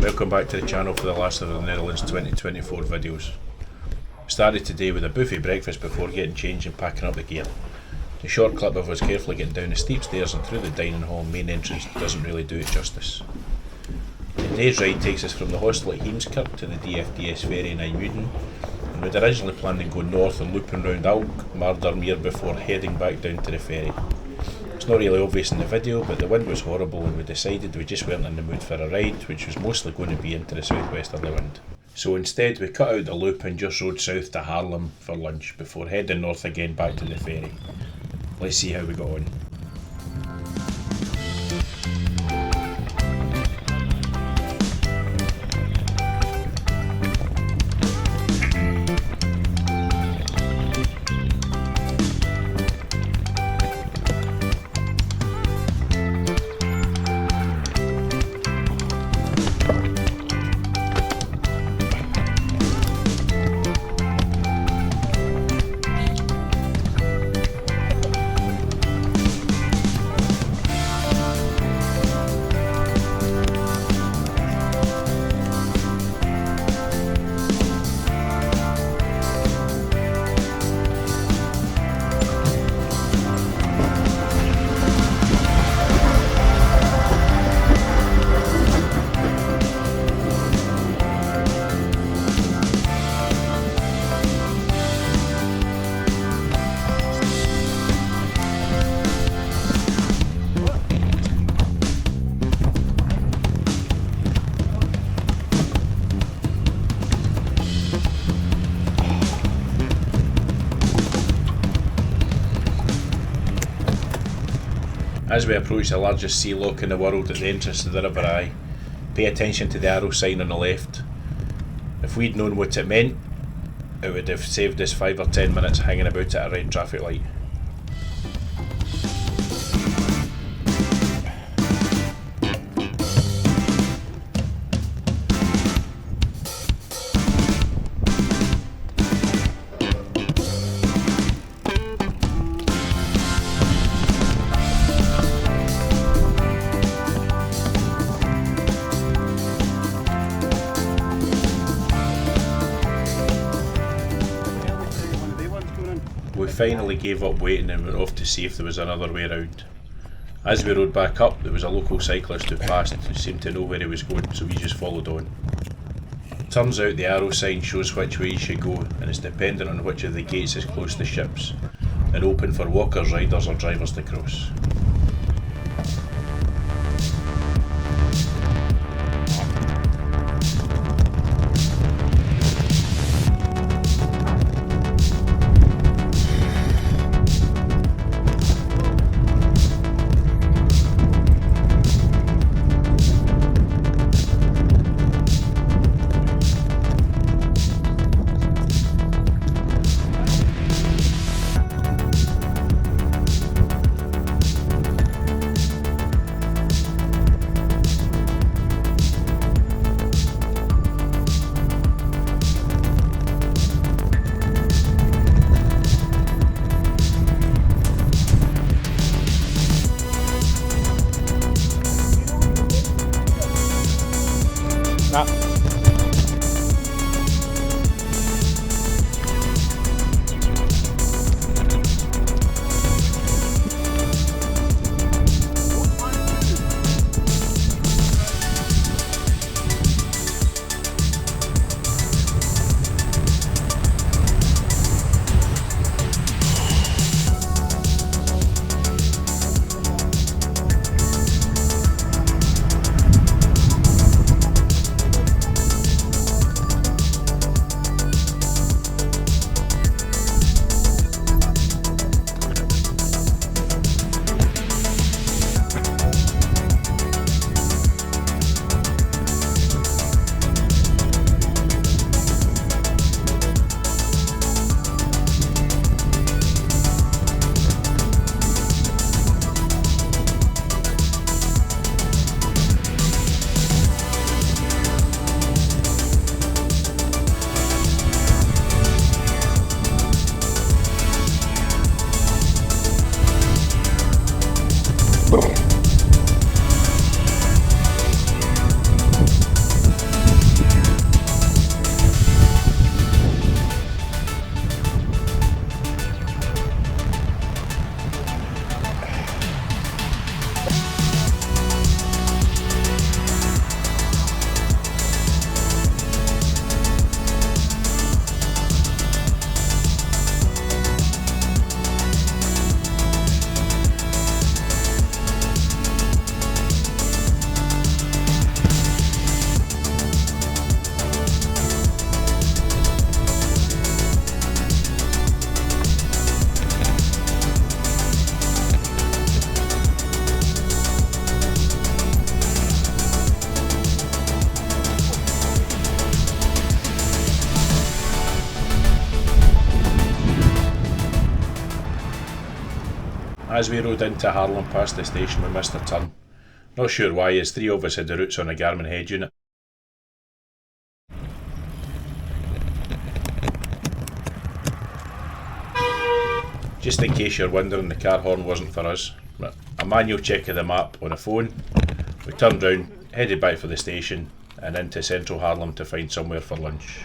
welcome back to the channel for the last of the Netherlands 2024 videos. We started today with a buffet breakfast before getting changed and packing up the gear. The short clip of us carefully getting down the steep stairs and through the dining hall main entrance doesn't really do it justice. Today's ride takes us from the hostel at Heemskerk to the DFDS ferry in Ijmuiden, and we'd originally planned on going north and looping round Alkmaardermeer before heading back down to the ferry. It's not really obvious in the video, but the wind was horrible and we decided we just weren't in the mood for a ride, which was mostly going to be into the southwesterly wind. So instead we cut out the loop and just rode south to Haarlem for lunch before heading north again back to the ferry. Let's see how we got on. As we approach the largest sea lock in the world at the entrance to the River Eye, pay attention to the arrow sign on the left. If we'd known what it meant, it would have saved us 5 or 10 minutes hanging about at a red traffic light. We finally gave up waiting and went off to see if there was another way around. As we rode back up, there was a local cyclist who passed who seemed to know where he was going, so we just followed on. Turns out the arrow sign shows which way you should go, and it's dependent on which of the gates is close to ships and open for walkers, riders or drivers to cross. As we rode into Haarlem past the station we missed a turn. Not sure why, as 3 of us had the routes on a Garmin head unit. Just in case you're wondering, the car horn wasn't for us. A manual check of the map on a phone. We turned round, headed back for the station and into central Haarlem to find somewhere for lunch.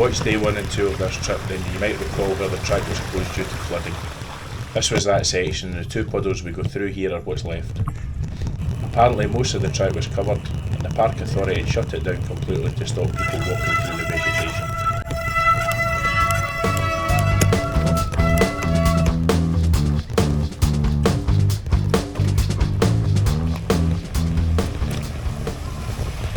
watched day 1 and 2 of this trip, then you might recall where the track was closed due to flooding. This was that section, and the 2 puddles we go through here are what's left. Apparently most of the track was covered, and the park authority had shut it down completely to stop people walking through the vegetation.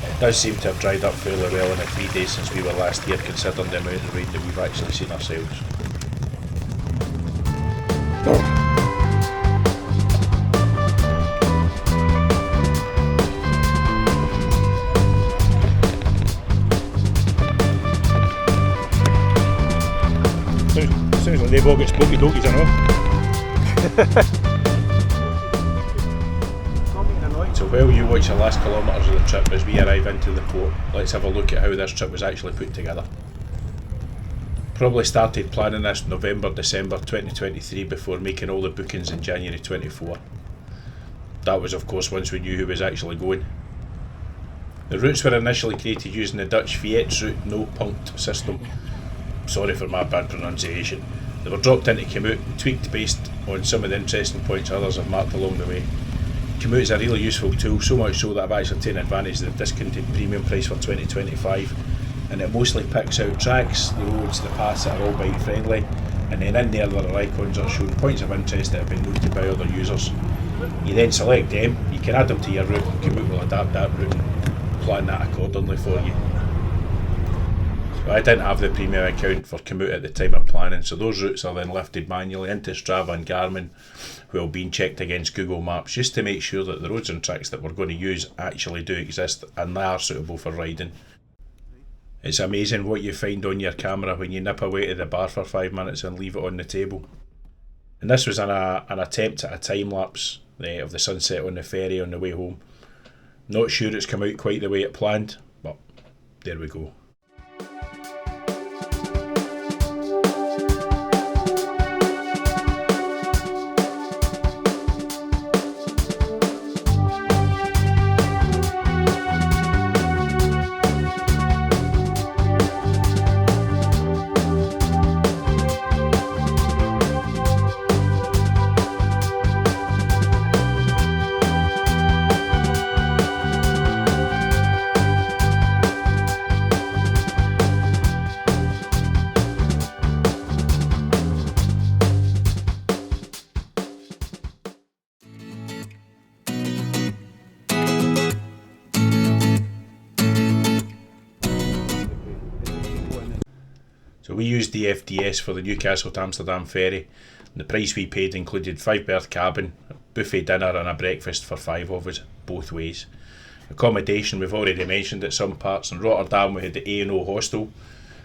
It does seem to have dried up fairly well in the 3 days since we were last here, considering the amount of rain that we've actually seen ourselves. Sounds like they've all got spooky dogies, I know. So while you watch the last kilometres of the trip as we arrive into the port, let's have a look at how this trip was actually put together. Probably started planning this November-December 2023 before making all the bookings in January 24. That was of course once we knew who was actually going. The routes were initially created using the Dutch Fiat route no-punct system. Sorry for my bad pronunciation. They were dropped into Komoot and tweaked based on some of the interesting points others have marked along the way. Komoot is a really useful tool, so much so that I've actually taken advantage of the discounted premium price for 2025, and it mostly picks out tracks, the roads, the paths that are all bike friendly, and then in there are icons that are showing points of interest that have been noted by other users. You then select them, you can add them to your route, and Komoot will adapt that route and plan that accordingly for you. But I didn't have the premium account for Komoot at the time of planning, so those routes are then lifted manually into Strava and Garmin, while being checked against Google Maps, just to make sure that the roads and tracks that we're going to use actually do exist and they are suitable for riding. It's amazing what you find on your camera when you nip away to the bar for 5 minutes and leave it on the table. And this was an attempt at a time lapse of the sunset on the ferry on the way home. Not sure it's come out quite the way it planned, but there we go. So we used the FDS for the Newcastle to Amsterdam ferry. The price we paid included 5-berth cabin, a buffet dinner and a breakfast for 5 of us, both ways. Accommodation we've already mentioned at some parts. In Rotterdam we had the A&O hostel,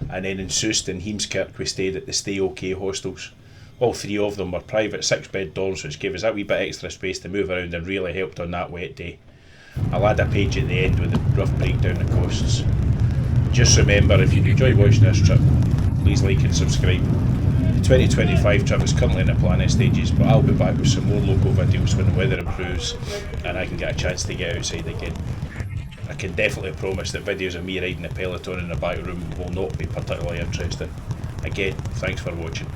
and then in Soest and Heemskerk we stayed at the Stay OK hostels. All 3 of them were private 6-bed dorms, which gave us that wee bit extra space to move around and really helped on that wet day. I'll add a page at the end with a rough breakdown of costs. Just remember, if you enjoy watching this trip, please like and subscribe. The 2025 trip is currently in the planning stages, but I'll be back with some more local videos when the weather improves and I can get a chance to get outside again. I can definitely promise that videos of me riding the peloton in the back room will not be particularly interesting. Again, thanks for watching.